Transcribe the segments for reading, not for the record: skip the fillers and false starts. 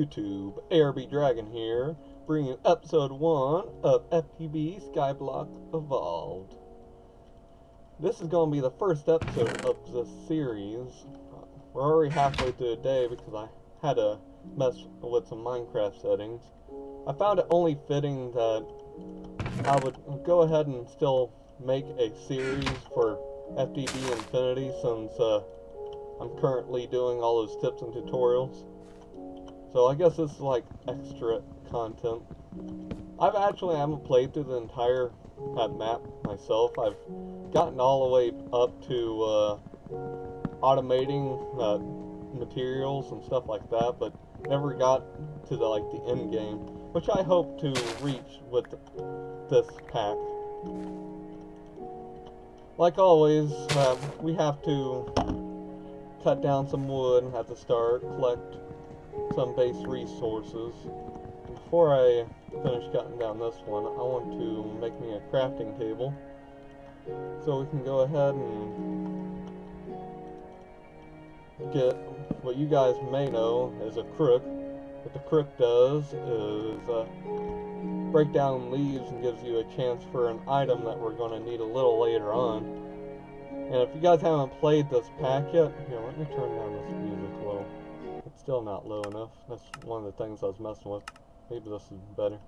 YouTube, ARB Dragon here, bringing you episode 1 of FTB Skyblock Evolved. This is going to be the first episode of this series. We're already halfway through the day because I had to mess with some Minecraft settings. I found it only fitting that I would go ahead and still make a series for FTB Infinity since I'm currently doing all those tips and tutorials. So I guess this is like extra content. I haven't played through the entire map myself. I've gotten all the way up to automating materials and stuff like that, but never got to the end game, which I hope to reach with this pack. Like always, we have to cut down some wood at the start, collect some base resources. Before I finish cutting down this one, I want to make me a crafting table so we can go ahead and get what you guys may know as a crook. What the crook does is break down leaves and gives you a chance for an item that we're going to need a little later on. And if you guys haven't played this pack yet, here, let me turn down this music a little. It's still not low enough. That's one of the things I was messing with. Maybe this is better.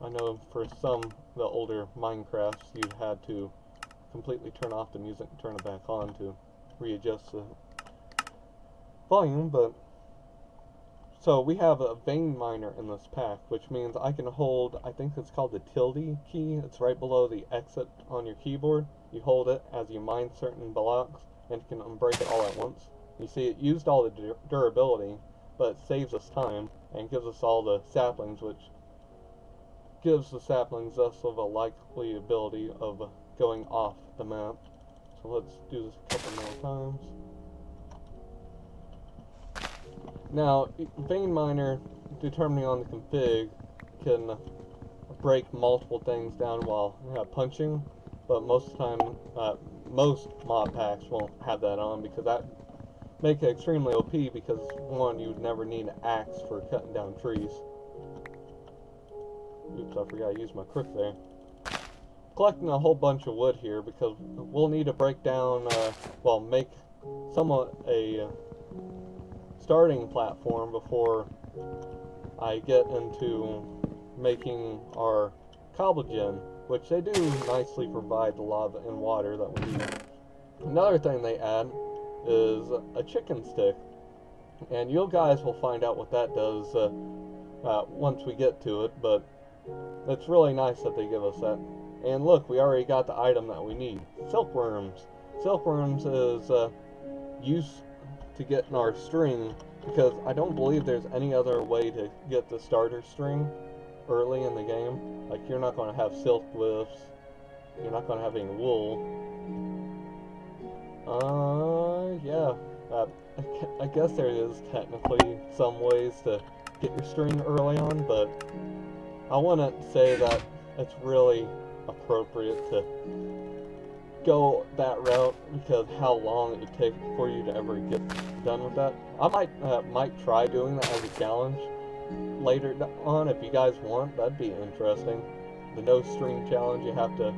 I know for some of the older Minecrafts, you had to completely turn off the music and turn it back on to readjust the volume, but so we have a vein miner in this pack, which means I can hold, I think it's called the tilde key. It's right below the exit on your keyboard. You hold it as you mine certain blocks, and you can break it all at once. You see, it used all the durability, but it saves us time and gives us all the saplings, which gives the saplings less of a likely ability of going off the map. So let's do this a couple more times. Now, vein miner, determining on the config, can break multiple things down while punching, but most of the time, most mod packs won't have that on because that make it extremely OP because, one, you would never need an axe for cutting down trees. Oops, I forgot to use my crook there. Collecting a whole bunch of wood here because we'll need to break down, make somewhat a starting platform before I get into making our cobblegen, which they do nicely provide the lava and water that we need. Another thing they add is a chicken stick, and you guys will find out what that does once we get to it, but it's really nice that they give us that. And look, we already got the item that we need, silkworms. Silkworms is used to get in our string because I don't believe there's any other way to get the starter string early in the game. Like, you're not going to have silk whiffs, you're not going to have any wool. I guess there is technically some ways to get your string early on, but I wouldn't say that it's really appropriate to go that route because how long it would take for you to ever get done with that. I might try doing that as a challenge later on if you guys want. That'd be interesting. The no string challenge, you have to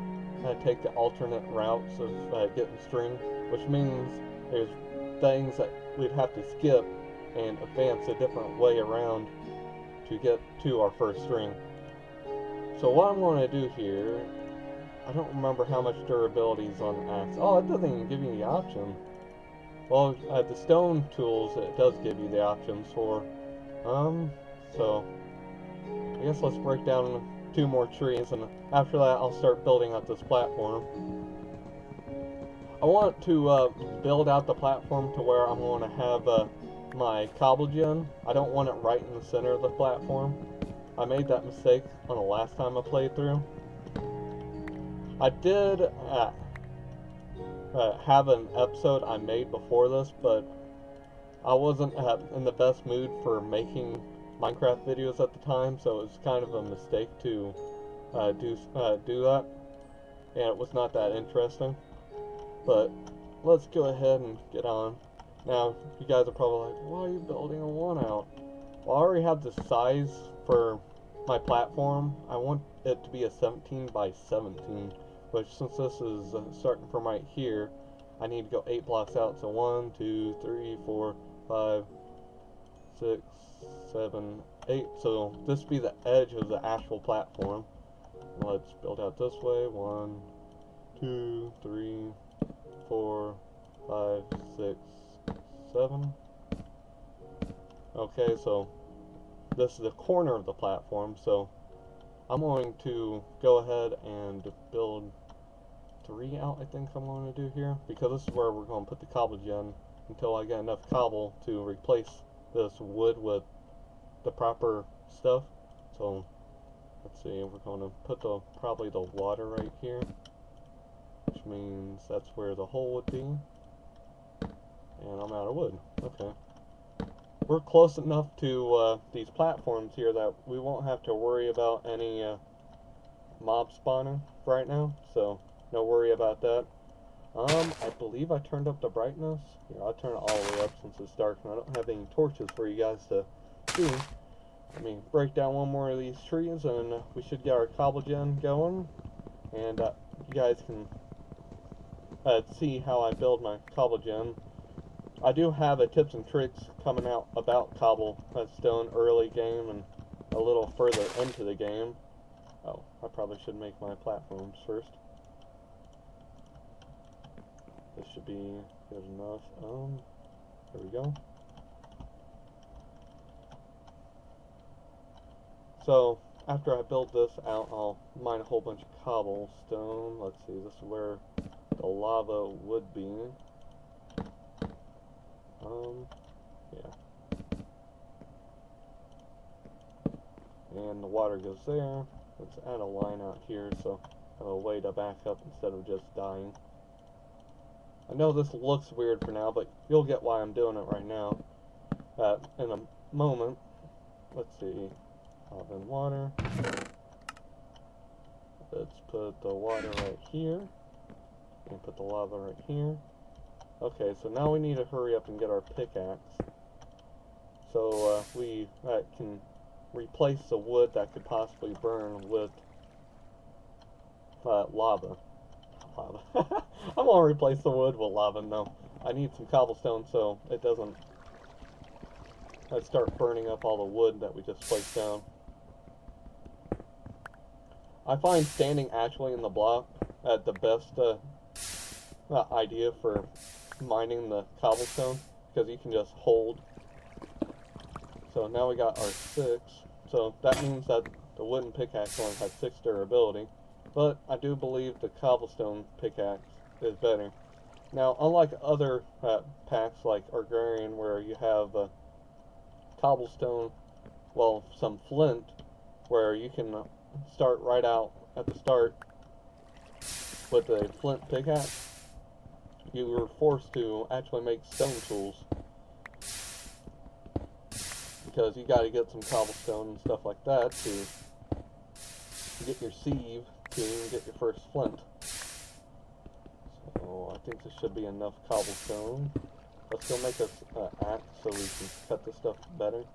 take the alternate routes of getting string, which means there's things that we'd have to skip and advance a different way around to get to our first string. So what I'm going to do here, I don't remember how much durability is on the axe. Oh, it doesn't even give you the option. Well, the stone tools, it does give you the options for. So I guess let's break down 2 more trees, and after that I'll start building up this platform. I want to build out the platform to where I'm going to have my cobblegen. I don't want it right in the center of the platform. I made that mistake on the last time I played through. I did have an episode I made before this, but I wasn't in the best mood for making Minecraft videos at the time, so it was kind of a mistake to do that, and it was not that interesting. But let's go ahead and get on. Now, you guys are probably like, why are you building a 1 out? Well, I already have the size for my platform. I want it to be a 17 by 17, which since this is starting from right here, I need to go 8 blocks out. So 1, 2, 3, 4, 5, 6, 7, 8. So this would be the edge of the actual platform. Let's build out this way. 1, 2, 3, 4, 5, 6, 7. Okay, so this is the corner of the platform, so I'm going to go ahead and build 3 out, I think I'm going to do here, because this is where we're going to put the cobble gen until I get enough cobble to replace this wood with the proper stuff. So let's see, we're going to put probably the water right here, which means that's where the hole would be, and I'm out of wood. Okay. We're close enough to these platforms here that we won't have to worry about any mob spawning right now, so no worry about that. I believe I turned up the brightness. Yeah, I'll turn it all the way up since it's dark and I don't have any torches for you guys to see. Let me break down one more of these trees and we should get our cobble gen going, and you guys can see how I build my cobble gen. I do have a tips and tricks coming out about cobblestone early game and a little further into the game. Oh, I probably should make my platforms first. This should be good enough. There we go. So after I build this out, I'll mine a whole bunch of cobblestone. Let's see, this is where the lava would be. Yeah. And the water goes there. Let's add a line out here so I have a way to back up instead of just dying. I know this looks weird for now, but you'll get why I'm doing it right now. In a moment. Let's see. Pop in water. Let's put the water right here. And put the lava right here. Okay, so now we need to hurry up and get our pickaxe. So we can replace the wood that could possibly burn with lava. I'm gonna replace the wood with lava. No, I need some cobblestone so it doesn't start burning up all the wood that we just placed down. I find standing actually in the block the best idea for mining the cobblestone, because you can just hold. So now we got our 6, so that means that the wooden pickaxe only has 6 durability, but I do believe the cobblestone pickaxe is better. Now, unlike other packs like Agrarian where you have cobblestone, well, some flint, where you can start right out at the start with a flint pickaxe, you were forced to actually make stone tools, because you got to get some cobblestone and stuff like that to get your sieve to get your first flint. So I think this should be enough cobblestone. Let's go make us an axe so we can cut this stuff better.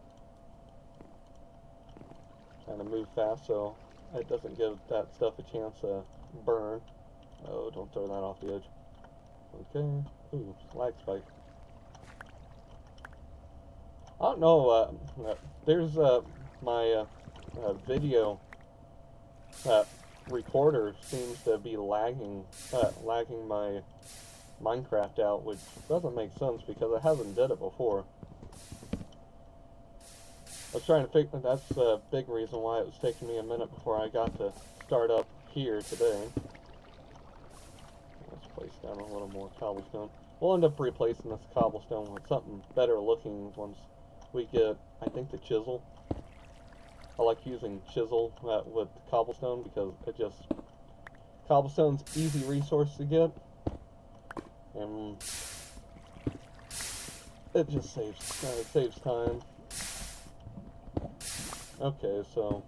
Trying to move fast so it doesn't give that stuff a chance to burn. Oh, don't throw that off the edge. Okay. Ooh, lag spike. I don't know, there's my video recorder seems to be lagging my Minecraft out, which doesn't make sense because it hasn't did it before. I was trying to figure, that's a big reason why it was taking me a minute before I got to start up here today. Let's place down a little more cobblestone. We'll end up replacing this cobblestone with something better looking once we get, I think, the chisel. I like using chisel with cobblestone because it just, cobblestone's easy resource to get, and it just saves time. Okay, so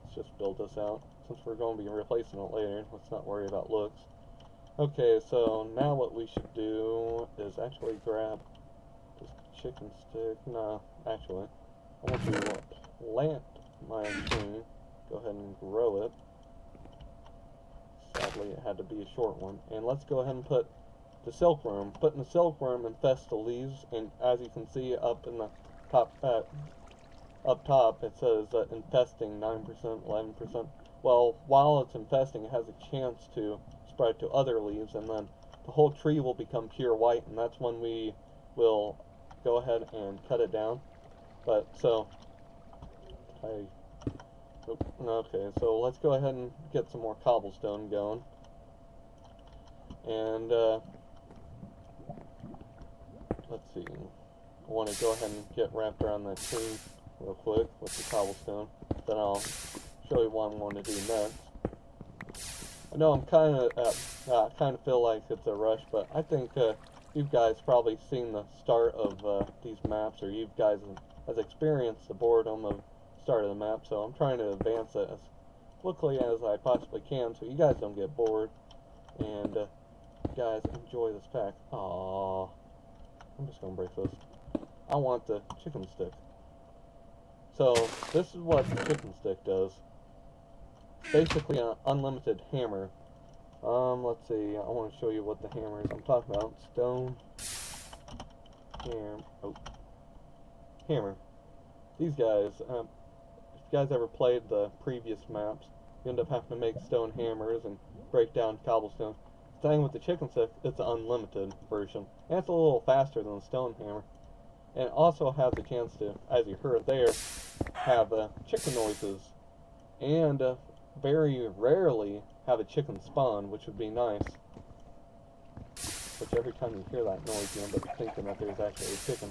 let's just build this out. Since we're going to be replacing it later, let's not worry about looks. Okay, so now what we should do is actually grab this chicken stick. No, actually, I want to plant my tree. Go ahead and grow it. Sadly, it had to be a short one. And let's go ahead and put the silkworm. Putting the silkworm infests the leaves, and as you can see up in the top, up top, it says infesting 9%, 11%. Well, while it's infesting, it has a chance to spread to other leaves, and then the whole tree will become pure white, and that's when we will go ahead and cut it down. But so okay, so let's go ahead and get some more cobblestone going, and let's see, I want to go ahead and get wrapped around that tree real quick with the cobblestone, then I'll show you what I'm going to do next. I know I'm kind of feel like it's a rush, but I think you guys probably seen the start of these maps, or you guys has experienced the boredom of the start of the map, so I'm trying to advance it as quickly as I possibly can so you guys don't get bored, and you guys enjoy this pack. Aww. I'm just going to break this. I want the chicken stick. So, this is what the chicken stick does. Basically an unlimited hammer. Let's see, I want to show you what the hammer is I'm talking about. Stone, hammer. These guys, if you guys ever played the previous maps, you end up having to make stone hammers and break down cobblestone. The thing with the chicken stick, it's an unlimited version, and it's a little faster than the stone hammer. And it also has a chance to, as you heard there, have chicken noises, and very rarely have a chicken spawn, which would be nice. Which every time you hear that noise, you end up thinking that there's actually a chicken.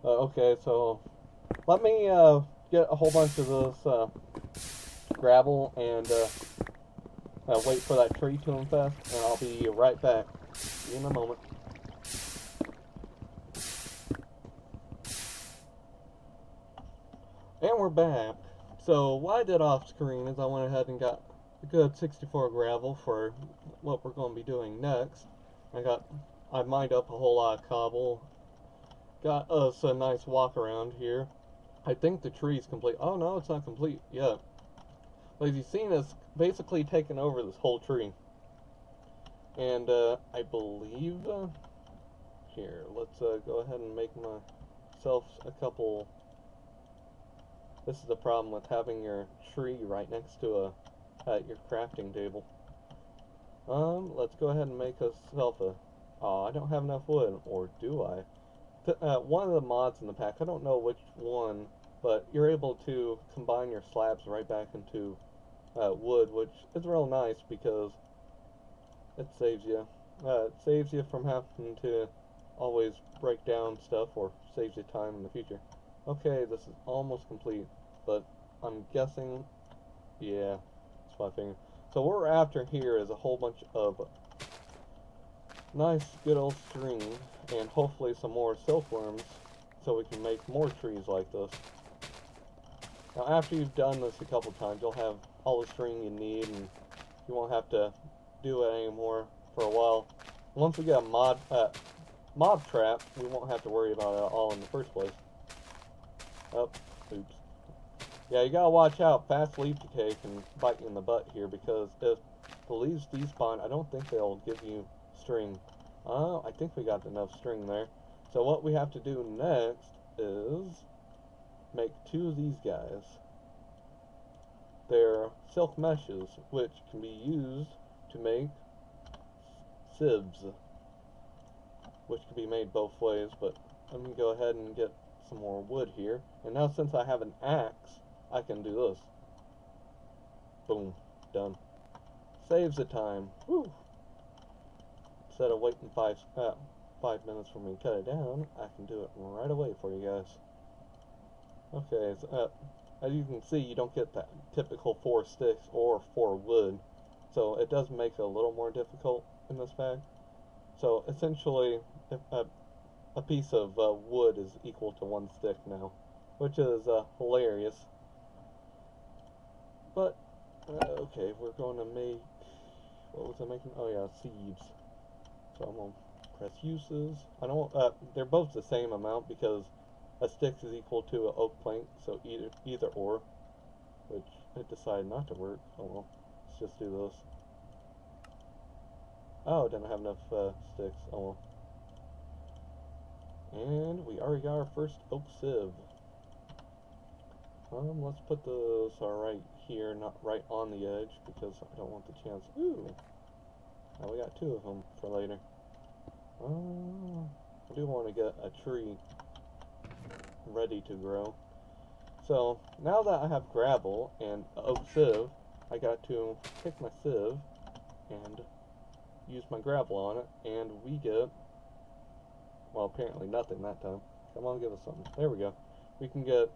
Okay, so let me get a whole bunch of this gravel and wait for that tree to infest, and I'll be right back. See you in a moment. And we're back. So what I did off screen is I went ahead and got a good 64 gravel for what we're going to be doing next. I mined up a whole lot of cobble. Got us a nice walk around here. I think the tree's complete. Oh no, it's not complete yet. But as you've seen, it's basically taken over this whole tree. And I believe here, let's go ahead and make myself a couple. This is the problem with having your tree right next to your crafting table. Let's go ahead and make ourselves a. Oh, I don't have enough wood, or do I? One of the mods in the pack, I don't know which one, but you're able to combine your slabs right back into wood, which is real nice because it saves you. It saves you from having to always break down stuff, or saves you time in the future. Okay, this is almost complete, but I'm guessing, yeah, that's my finger. So what we're after here is a whole bunch of nice, good old string, and hopefully some more silkworms, so we can make more trees like this. Now after you've done this a couple times, you'll have all the string you need, and you won't have to do it anymore for a while. Once we get a mob trap, we won't have to worry about it all in the first place. Oh, oops. Yeah, you gotta watch out. Fast leaf decay can bite you in the butt here, because if the leaves despawn, I don't think they'll give you string. I think we got enough string there. So what we have to do next is make two of these guys. They're silk meshes, which can be used to make sieves, which can be made both ways, but let me go ahead and get some more wood here. And now since I have an axe, I can do this. Boom. Done. Saves the time. Woo! Instead of waiting 5 minutes for me to cut it down, I can do it right away for you guys. Okay, so, as you can see, you don't get that typical 4 sticks or 4 wood, so it does make it a little more difficult in this pack. So essentially, a piece of wood is equal to 1 stick now, which is hilarious. But okay, we're going to make What was I making? Oh yeah, seeds. So I'm gonna press uses. I don't. They're both the same amount because a stick is equal to an oak plank. So either or, which I decided not to work. Oh well. Let's just do this. Oh, didn't have enough sticks. Oh well. And we already got our first oak sieve. Let's put this right here, not right on the edge, because I don't want the chance. Ooh! Now we got 2 of them for later. I do want to get a tree ready to grow. So, now that I have gravel and oak sieve, I got to take my sieve and use my gravel on it, and we get, well, apparently nothing that time. Come on, give us something. There we go. We can get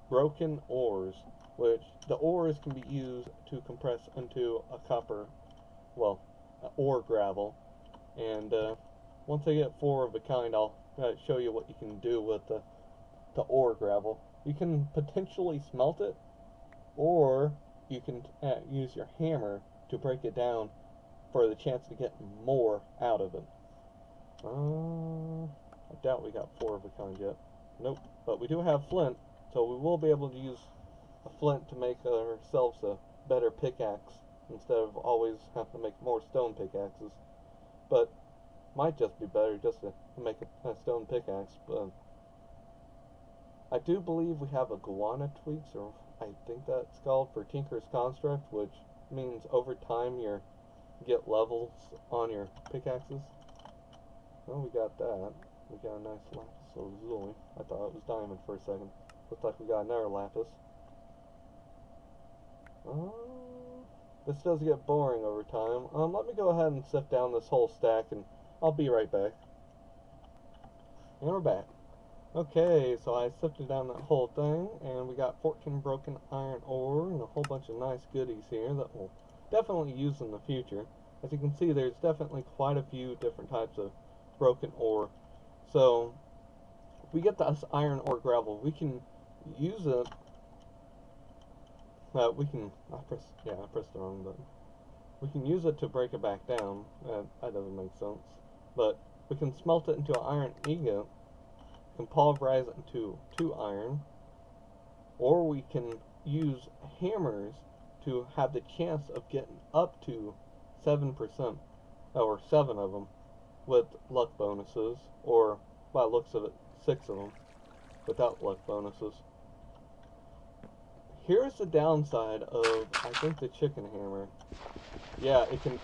broken ores, which the ores can be used to compress into a copper, well, ore gravel. And once I get 4 of a kind, I'll show you what you can do with the ore gravel. You can potentially smelt it, or you can use your hammer to break it down for the chance to get more out of it. I doubt we got 4 of a kind yet. Nope, but we do have flint, so we will be able to use a flint to make ourselves a better pickaxe instead of always having to make more stone pickaxes. But might just be better just to make a stone pickaxe. But I do believe we have a guana tweaks, or I think that's called, for Tinker's Construct, which means over time you get levels on your pickaxes. Well, we got that. We got a nice lapis lazuli. I thought it was diamond for a second. Looks like we got another lapis. This does get boring over time. Let me go ahead and sift down this whole stack, and I'll be right back. And we're back. Okay, so I sifted down that whole thing, and we got 14 broken iron ore and a whole bunch of nice goodies here that we'll definitely use in the future. As you can see, there's definitely quite a few different types of broken ore. So, if we get this iron ore gravel, we can use it. I pressed the wrong button. We can use it to break it back down. That doesn't make sense. But we can smelt it into an iron ingot. We can pulverize it into 2 iron. Or we can use hammers to have the chance of getting up to 7%, or 7 of them, with luck bonuses, or by the looks of it, 6 of them without luck bonuses. Here's the downside of, I think, the chicken hammer. Yeah, it can,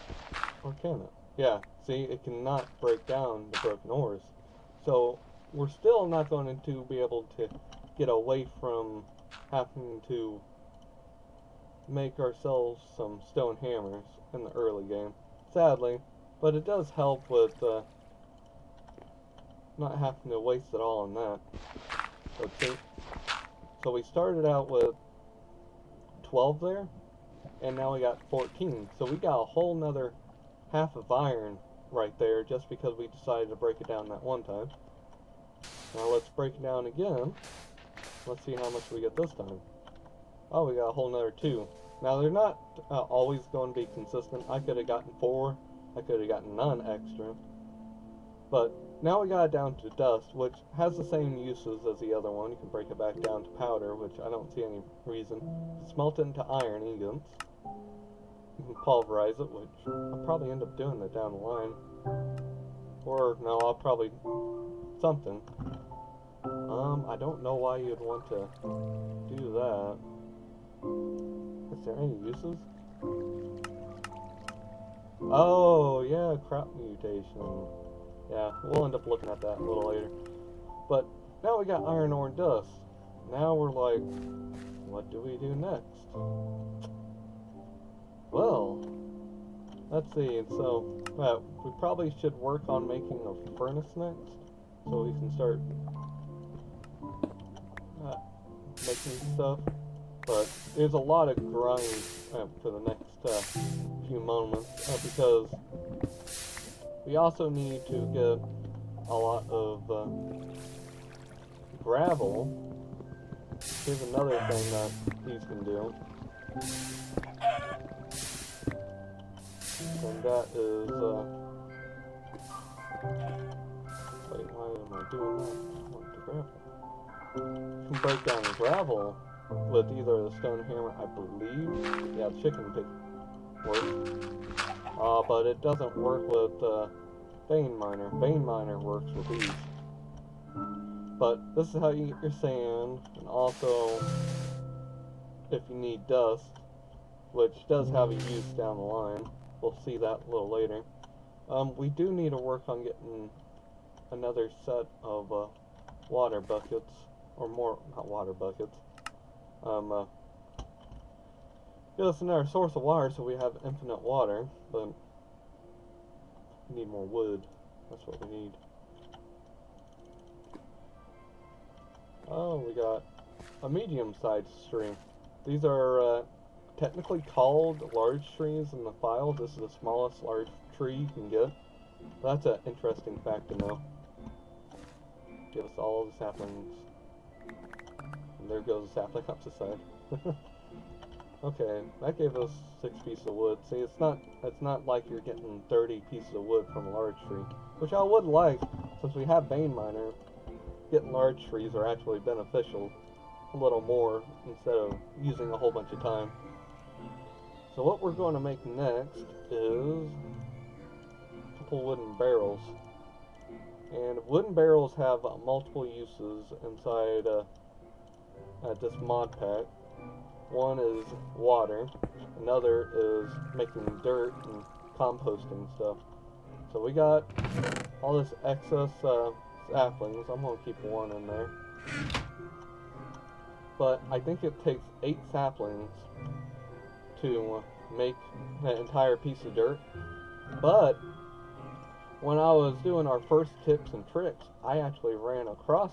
or can it? Yeah, see, it cannot break down the broken ores. So, we're still not going to be able to get away from having to make ourselves some stone hammers in the early game, sadly, but it does help with not having to waste it all on that. Let's see. So we started out with 12 there, and now we got 14. So we got a whole nother half of iron right there just because we decided to break it down that one time. Now let's break it down again. Let's see how much we get this time. Oh, we got a whole nother 2. Now they're not always going to be consistent. I could have gotten 4. I could have gotten none extra. But now we got it down to dust, which has the same uses as the other one. You can break it back down to powder, which I don't see any reason. Smelt it into iron ingots. You can pulverize it, which I'll probably end up doing it down the line. Or, no, I'll probably something. I don't know why you'd want to do that. Is there any uses? Oh, yeah, crop mutation. Yeah, we'll end up looking at that a little later. But now we got iron ore and dust. Now we're like, what do we do next? Well, let's see. So, we probably should work on making a furnace next, so we can start making stuff. But there's a lot of grind for the next few moments because we also need to get a lot of gravel. Here's another thing that these can do. And that is, wait, why am I doing that? I want to gravel. You can break down gravel with either the stone hammer, I believe. Yeah, the chicken pick works. But it doesn't work with, vein miner. Vein miner works with these. But this is how you get your sand, and also if you need dust, which does have a use down the line. We'll see that a little later. We do need to work on getting another set of water buckets, or more, not water buckets. Get us another source of water so we have infinite water, but we need more wood. That's what we need. Oh, we got a medium-sized tree. These are technically called large trees in the file. This is the smallest large tree you can get. That's an interesting fact to know. Give us all the saplings. And there goes the sapling up the side. Okay, that gave us 6 pieces of wood. See, it's not like you're getting 30 pieces of wood from a large tree, which I would like, since we have vein miner. Getting large trees are actually beneficial a little more instead of using a whole bunch of time. So what we're going to make next is a couple wooden barrels. And wooden barrels have multiple uses inside this mod pack. One is water, another is making dirt and composting stuff. So we got all this excess saplings. I'm going to keep one in there. But I think it takes 8 saplings to make an entire piece of dirt. But when I was doing our first tips and tricks, I actually ran across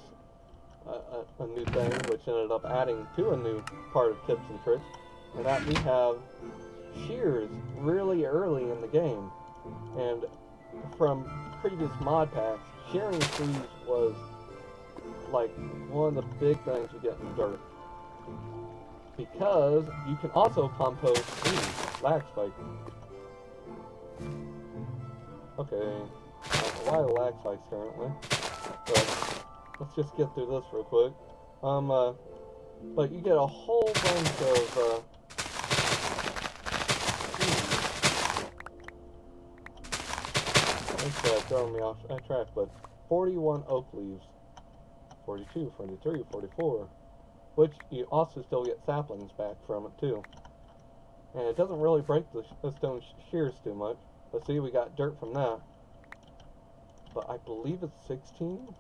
a new thing, which ended up adding to a new part of tips and tricks, and that we have shears really early in the game. And from previous mod packs, shearing trees was like one of the big things you get in dirt, because you can also compost lag spike. Okay, a lot of lag spikes currently, but let's just get through this real quick. But you get a whole bunch of that's throwing me off track, but 41 oak leaves, 42, 43, 44, which you also still get saplings back from it too. And it doesn't really break the stone shears too much. Let's see, we got dirt from that. But I believe it's 16?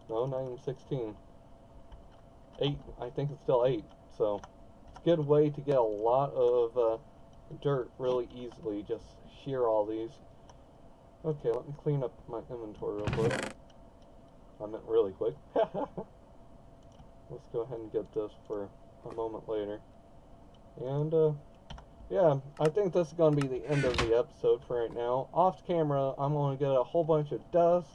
No, not even 16. 8, I think it's still 8. So, it's a good way to get a lot of dirt really easily. Just shear all these. Okay, let me clean up my inventory real quick. I meant really quick. Let's go ahead and get this for a moment later. And, yeah, I think this is going to be the end of the episode for right now. Off camera, I'm going to get a whole bunch of dust,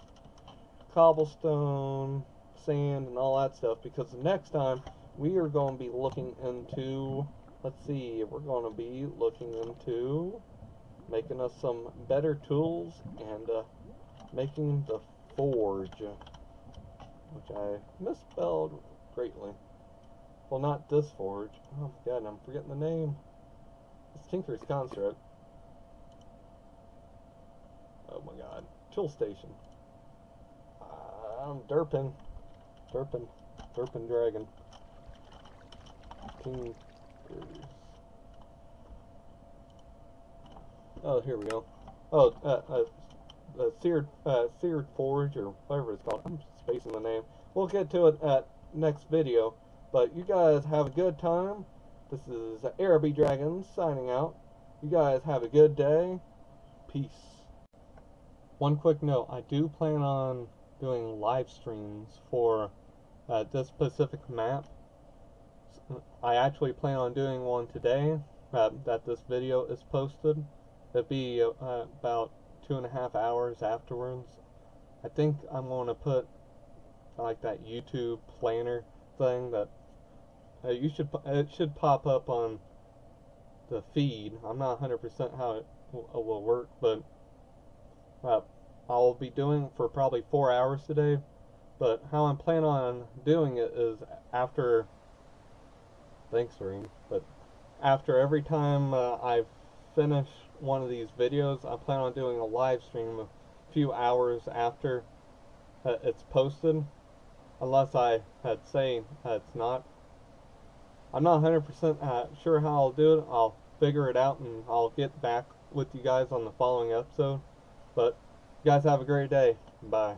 cobblestone, sand, and all that stuff, because the next time we are going to be looking into, let's see, we're going to be looking into making us some better tools and making the forge, which I misspelled greatly. Well, not this forge. Oh my god, I'm forgetting the name. It's Tinker's Construct. Oh my god. Tool station. I'm derping dragon. Tinkers. Oh, here we go. Oh, seared forge, or whatever it's called. I'm spacing the name. We'll get to it at next video. But you guys have a good time. This is FTB Dragon signing out. You guys have a good day. Peace. One quick note, I do plan on doing live streams for this specific map. I actually plan on doing one today that this video is posted. It'll be about 2.5 hours afterwards. I think I'm going to put like that YouTube planner thing that it should pop up on the feed. I'm not 100% how will work, but I'll be doing it for probably 4 hours today. But how I'm planning on doing it is after, thanks Serene, but after every time I finish one of these videos, I plan on doing a live stream a few hours after it's posted, unless I had say it's not. I'm not 100% sure how I'll do it. I'll figure it out and I'll get back with you guys on the following episode. But you guys have a great day. Bye.